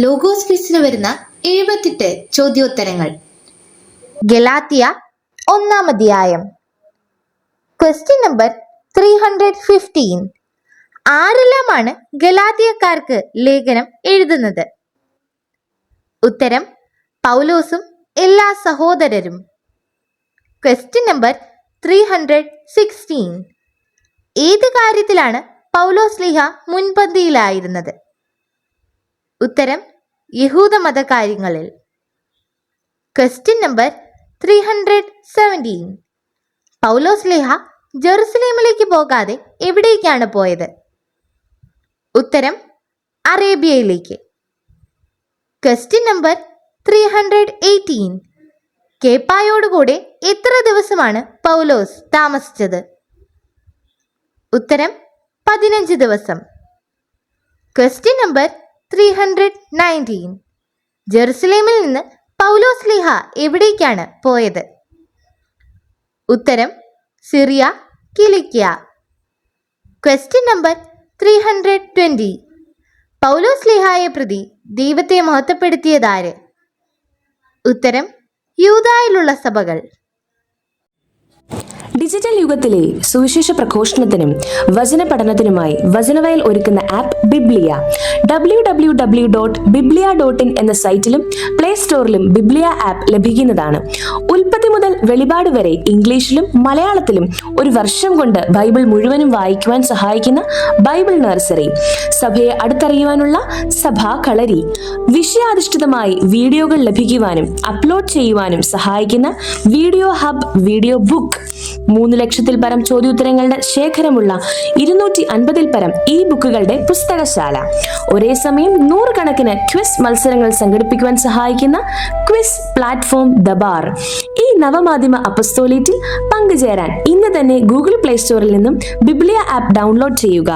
Logos ക്വിസിന് വരുന്ന 78 ചോദ്യോത്തരങ്ങൾ. ഗലാത്യ 1-ാം അധ്യായം. Question number 315. ആരെല്ലാമാണ് ഗലാത്യക്കാർക്ക് ലേഖനം എഴുതുന്നത്? ഉത്തരം: പൗലോസും എല്ലാ സഹോദരരും. Question number 316. ഏത് കാര്യത്തിലാണ് പൗലോസ്ലീഹ മുൻപന്തിയിലായിരുന്നത്? ഉത്തരം: യഹൂദ മതകാര്യങ്ങളിൽ. Question number 317. പൗലോസ്ലീഹ ജെറുസലേമിലേക്ക് പോകാതെ എവിടേക്കാണ് പോയത്? ഉത്തരം: അറേബ്യയിലേക്ക്. Question number 318. കേപ്പായോടുകൂടെ എത്ര ദിവസമാണ് പൗലോസ് താമസിച്ചത്? ഉത്തരം: 15 ദിവസം. Question number 319. ജെറുസലേമിൽ നിന്ന് പൗലോസ്ലീഹ എവിടേക്കാണ് പോയത്? ഉത്തരം: സിറിയ, കിലിക്യ. Question number 320. പൗലോസ്ലീഹായെ പ്രതി ദൈവത്തെ മഹത്വപ്പെടുത്തിയതാര്? ഉത്തരം: യൂദായിലുള്ള സഭകൾ. ഡിജിറ്റൽ യുഗത്തിലെ സുവിശേഷ പ്രഘോഷണത്തിനും വചന പഠനത്തിനുമായി വചനവയൽ ഒരുക്കുന്ന ആപ്പ് ബിബ്ലിയ. www.biblia.in എന്ന സൈറ്റിലും പ്ലേ സ്റ്റോറിലും ബിബ്ലിയ ആപ്പ് ലഭിക്കുന്നതാണ്. ഉൽപ്പത്തി മുതൽ വെളിപാട് വരെ ഇംഗ്ലീഷിലും മലയാളത്തിലും ഒരു വർഷം കൊണ്ട് ബൈബിൾ മുഴുവനും വായിക്കുവാൻ സഹായിക്കുന്ന ബൈബിൾ നഴ്സറി, സഭയെ അടുത്തറിയുവാനുള്ള സഭാ കളരി, വിഷയാധിഷ്ഠിതമായി വീഡിയോകൾ ലഭിക്കുവാനും അപ്ലോഡ് ചെയ്യുവാനും സഹായിക്കുന്ന വീഡിയോ ഹബ്, വീഡിയോ ബുക്ക്, 3 ലക്ഷത്തിൽ പരം ചോദ്യോത്തരങ്ങളുടെ ശേഖരമുള്ള 250-ൽ പരം ഈ ബുക്കുകളുടെ പുസ്തകശാല, ഒരേ സമയം 100 കണക്കിന് ക്വിസ് മത്സരങ്ങൾ സംഘടിപ്പിക്കുവാൻ സഹായിക്കുന്ന ക്വിസ് പ്ലാറ്റ്ഫോം ദബാർ. ഈ നവമാധ്യമ അപ്പസ്തോലിറ്റിൽ പങ്കുചേരാൻ ഇന്ന് തന്നെ ഗൂഗിൾ പ്ലേ സ്റ്റോറിൽ നിന്നും ബിബ്ലിയ ആപ്പ് ഡൗൺലോഡ് ചെയ്യുക.